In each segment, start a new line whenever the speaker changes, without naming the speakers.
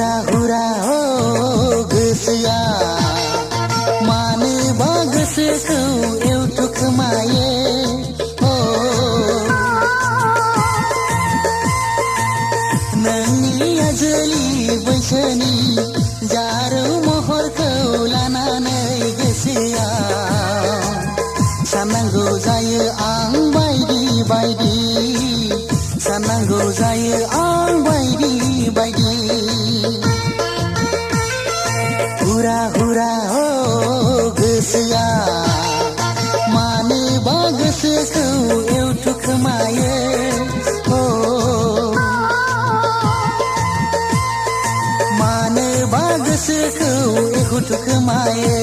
हुरा हुरा हो गोसोआ मानोबा गोसोखौ एवथुखोमायो नोंनि आजोलि बैसोनि जारौ महरखौ लानानै गोसोआ साननांगौ जायो आं बायदि बायदि साननांगौ जायो आं बायदि बायदि हुरा हुरा हो गोसोआ मानोबा गोसोखौ एवथुखोमायो मानोबा गोसोखौ एवथुखोमायो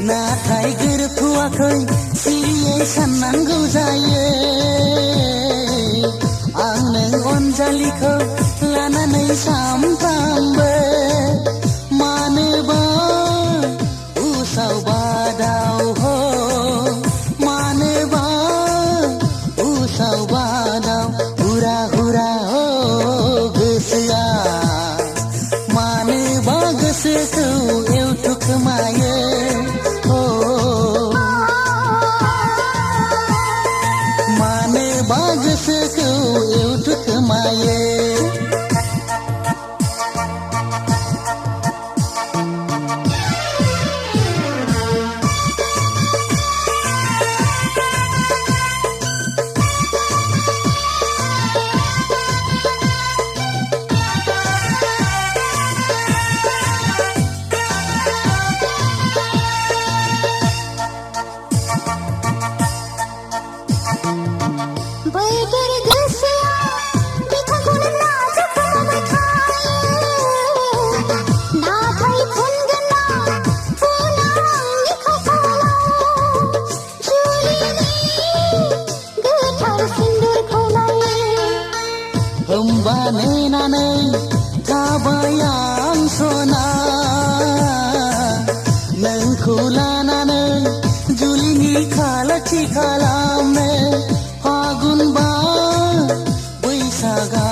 नाथाय गोरोबथ'वाखै सिरियै साननांगौ जायो आं नों अनजालिखौ लानानै सामफ्रामबो मानोबा उसाव बादाव हो मानोबा उसाव बादाव हुरा हुरा हो गोसोआ मानोबा गोसोखौ एवथुखोमायो मानोबा गोसोखौ एवथुखोमायो होमबा नेनानै थाबाय आं सना नोंखौ लानानै जुलिनि खालाथि खालामनो फागुन बा बैसागा